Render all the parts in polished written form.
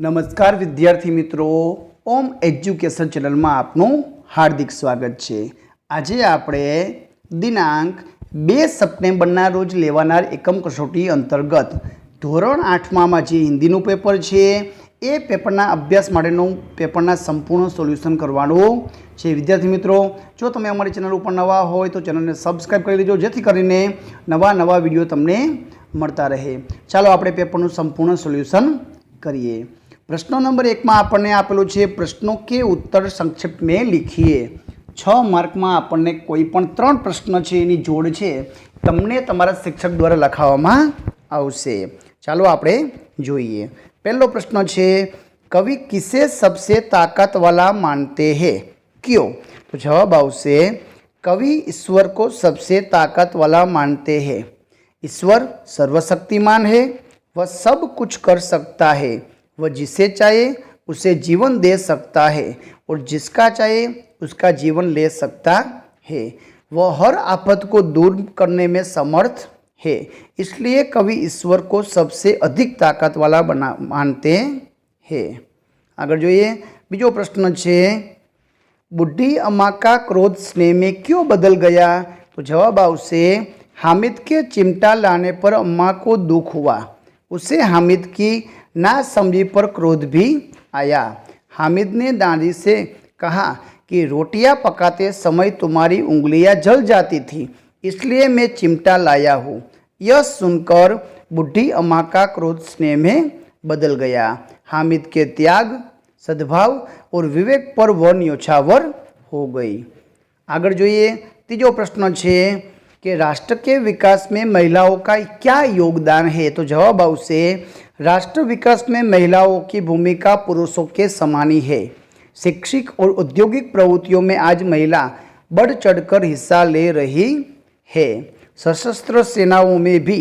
नमस्कार विद्यार्थी मित्रों, ओम एज्युकेशन चैनल में आपनु हार्दिक स्वागत है। आज आपणे दिनांक 2 सप्टेम्बर रोज लेवानार एकम कसोटी अंतर्गत धोरण 8 में जे हिंदीनु पेपर है ए पेपरना अभ्यास माटेनु पेपरना संपूर्ण सोल्यूशन करवानुं छे। विद्यार्थी मित्रों, जो तमे अमारी चैनल पर नवा होय तो चैनल ने सब्सक्राइब कर लीजो, जेथी करीने नवा नवा विडियो तमने मळता रहे। चालो आपणे पेपरनु संपूर्ण सोल्यूशन करिए। प्रश्न नंबर 1 में आपने आपेलू है प्रश्नों के उत्तर संक्षिप्त में लिखिए। 6 मार्क में आपने कोईपण 3 प्रश्न है एनी जोड़ है तमने तमारा शिक्षक द्वारा लखावामां आवशे। चालो आपणे जोईए। पहलो प्रश्न है कवि किसे सबसे ताकत वाला मानते हैं, क्यों? तो जवाब आवशे कवि ईश्वर को सबसे ताकत वाला मानते हैं। ईश्वर सर्वशक्तिमान है, वह सब कुछ कर सकता है, वह जिसे चाहे उसे जीवन दे सकता है और जिसका चाहे उसका जीवन ले सकता है। वह हर आफत को दूर करने में समर्थ है, इसलिए कवि ईश्वर को सबसे अधिक ताकत वाला मानते हैं। आगे जोईए। बीजो प्रश्न है बुढ़ी अम्मा का क्रोध स्नेह में क्यों बदल गया? तो जवाब आवशे हामिद के चिमटा लाने पर अम्मा को दुख हुआ, उसे हामिद की ना समझी पर क्रोध भी आया। हामिद ने दादी से कहा कि रोटियां पकाते समय तुम्हारी उंगलियां जल जाती थी, इसलिए मैं चिमटा लाया हूँ। यह सुनकर बुढ़ी अम्मा का क्रोध स्नेह में बदल गया। हामिद के त्याग, सद्भाव और विवेक पर वह न्योछावर हो गई। आगे जोईए। तीजो प्रश्न है कि राष्ट्र के विकास में महिलाओं का क्या योगदान है? तो जवाब आवशे राष्ट्र विकास में महिलाओं की भूमिका पुरुषों के समान ही है। शैक्षिक और औद्योगिक प्रवृत्तियों में आज महिला बढ़ चढ़कर हिस्सा ले रही है। सशस्त्र सेनाओं में भी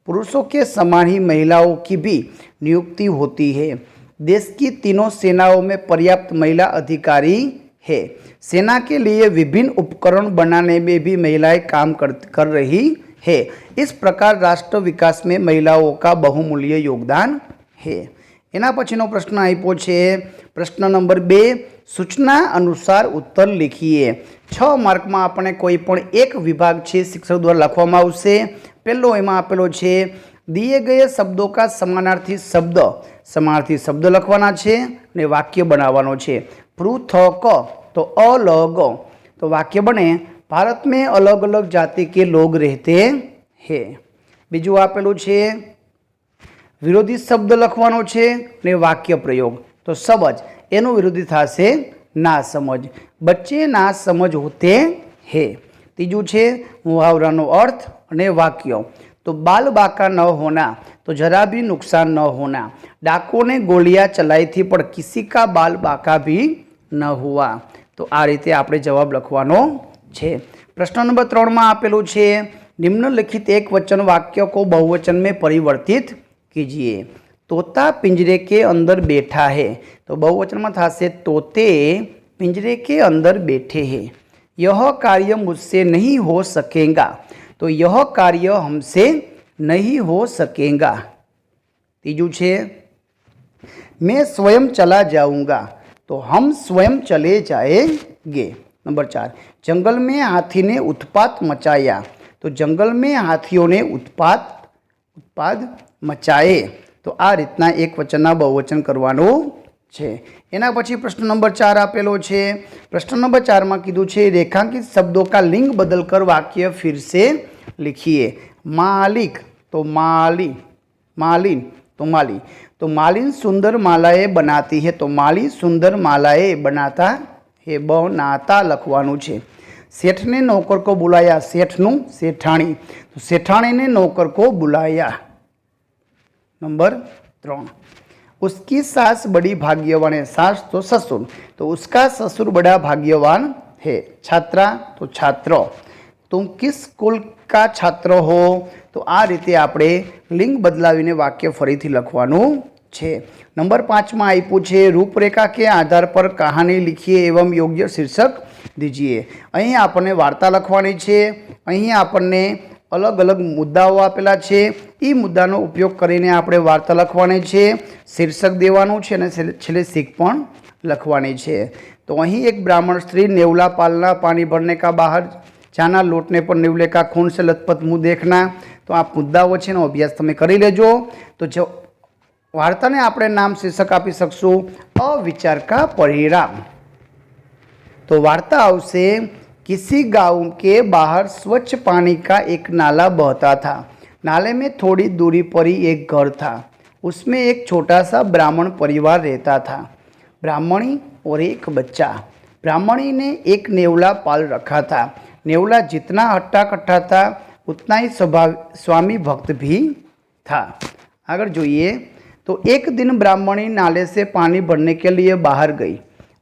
पुरुषों के समान ही महिलाओं की भी नियुक्ति होती है। देश की तीनों सेनाओं में पर्याप्त महिला अधिकारी है। सेना के लिए विभिन्न उपकरण बनाने में भी महिलाएं काम कर रही है। इस प्रकार राष्ट्र विकास में महिलाओं का बहुमूल्य योगदान है। एना पछीनो प्रश्न आप्यो छे प्रश्न नंबर 2 सूचना अनुसार उत्तर लिखिए। 6 मार्क में आपने कोईपण एक विभाग है शिक्षक द्वारा लखवामां आवशे। पहलो एमां आपेलो छे दिए गए शब्दों का समानार्थी शब्द लखवाना छे ने वाक्य बनाववानो छे। पृथक तो अलग, तो वाक्य बने भारत में अलग अलग जाति के लोग रहते हैं। बीजू आपेलू छे विरोधी शब्द लखवानो छे ने वाक्य प्रयोग, तो समझ एनु विरोधी थाशे ना समझ। बच्चे ना समझ होते हैं। तीजू छे मुहावरानो अर्थ अने वाक्य, तो बाल बाका न होना तो जरा भी नुकसान न होना। डाको ने गोलियां चलाई थी पर किसी का बाल बाका भी न हुआ। तो आ रीते आपणे जवाब लखवानो छे। प्रश्न नंबर 3 में आपेलू छे निम्नलिखित एक वचन वाक्य को बहुवचन में परिवर्तित कीजिए। तोता पिंजरे के अंदर बैठा है, तो बहुवचन में थाशे तोते पिंजरे के अंदर बैठे हैं। यह कार्य मुझसे नहीं हो सकेगा, तो यह कार्य हमसे नहीं हो सकेगा। तीजू छे मैं स्वयं चला जाऊंगा, तो हम स्वयं चले जाएंगे। नंबर 4 जंगल में हाथी ने उत्पात मचाया, तो जंगल में हाथियों ने उत्पाद मचाए। तो आ रीतना एक वचनना बहुवचन करवानो छे। एना पछी प्रश्न नंबर 4 आपेलो छे। प्रश्न नंबर 4 में कीधुं छे रेखांकित शब्दों का लिंग बदलकर वाक्य फिर से लिखिए। मालिक तो माली, मालिन तो माली, तो मालिन सुंदर मालाएं बनाती है, तो माली सुंदर मालाएं बनाता है। बनाता लखवानुं छे। सेठ ने नौकर को बुलाया, सेठनु सेठाणी, तो सेठाणी ने नौकर को बुलाया। नंबर 3 उसकी सास बड़ी भाग्यवान है, सास तो ससुर, तो उसका ससुर बड़ा भाग्यवान है। छात्रा तो छात्र, तुम किस स्कूल का छात्र हो? तो आ रीते आपणे लिंग बदलावीने वाक्य फरीथी लखवानुं छे। नंबर 5 में आप्युं छे रूपरेखा के आधार पर कहानी लिखिए एवं योग्य शीर्षक दीजिए। अहीं आपने वार्ता लखवानी छे। अहीं आपने अलग अलग मुद्दाओ आपेला छे। ई मुद्दानो उपयोग करीने आपणे वार्ता लखवानी छे, शीर्षक देवानुं छे अने छेल्ले सीख पण लखवानी छे। तो अहीं एक ब्राह्मण स्त्री नेवला पालना, पानी भरने का बाहर जाना, लौटने पर नेवले का खून से लथपथ मुँह देखना। तो आ मुद्दाओ छे एनो अभ्यास तमे करी लेजो। तो जो वार्ता ने आपणे नाम शीर्षक आपी शकशुं अविचार का परिणाम। तो वार्ता आवशे, किसी गांव के बाहर स्वच्छ पानी का एक नाला बहता था। नाले में थोड़ी दूरी पर ही एक घर था। उसमें एक छोटा सा ब्राह्मण परिवार रहता था, ब्राह्मणी और एक बच्चा। ब्राह्मणी ने एक नेवला पाल रखा था। नेवला जितना हट्टा कट्टा था उतना ही स्वामी भक्त भी था। अगर જોઈએ तो एक दिन ब्राह्मणी नाले से पानी भरने के लिए बाहर गई।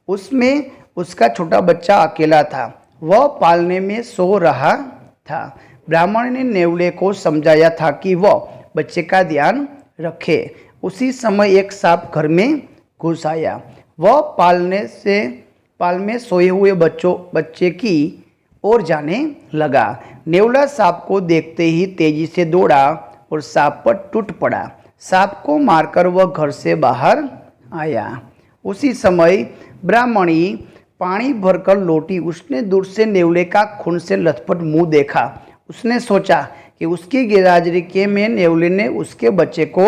उसमें उसका छोटा बच्चा अकेला था, वह पालने में सो रहा था। ब्राह्मण ने नेवले को समझाया था कि वह बच्चे का ध्यान रखे। उसी समय एक सांप घर में घुस आया। वह पाल में सोए हुए बच्चे की ओर जाने लगा। नेवला सांप को देखते ही तेजी से दौड़ा और सांप पर टूट पड़ा। सांप को मारकर वह घर से बाहर आया। उसी समय ब्राह्मणी पानी भरकर लौटी। उसने दूर से नेवले का खून से लथपथ मुंह देखा। उसने सोचा कि उसकी गैरहाजिरी के में नेवले ने उसके बच्चे को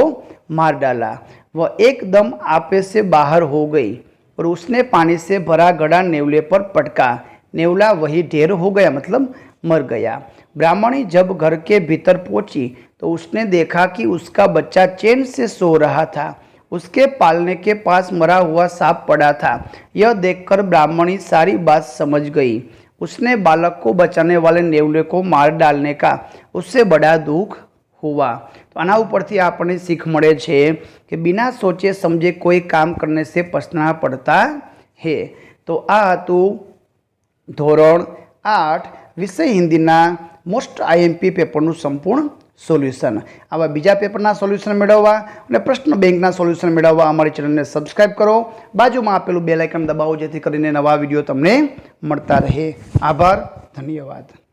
मार डाला। वह एकदम आपे से बाहर हो गई और उसने पानी से भरा घड़ा नेवले पर पटका। नेवला वही ढेर हो गया, मतलब मर गया। ब्राह्मणी जब घर के भीतर पहुंची तो उसने देखा कि उसका बच्चा चैन से सो रहा था। उसके पालने के पास मरा हुआ सांप पड़ा था। यह देखकर ब्राह्मणी सारी बात समझ गई। उसने बालक को बचाने वाले नेवले को मार डालने का उससे बड़ा दुख हुआ। तो आना उपरथी आपने सीख मळे छे कि बिना सोचे समझे कोई काम करने से पछताना पड़ता है। तो आ हतुं धोरण 8 विषय हिंदीना मोस्ट आईएमपी पेपरનું संपूर्ण सोल्यूशन। आवा बीजा पेपरना सोल्यूशन मेळववा अने प्रश्न बेंकना सोल्यूशन मेळववा अमारी चेनलने सब्सक्राइब करो। बाजुमां आपेલું बेल आइकन दबावो जेथी करीने नवा विडियो तमने मळता रहे। आभार, धन्यवाद।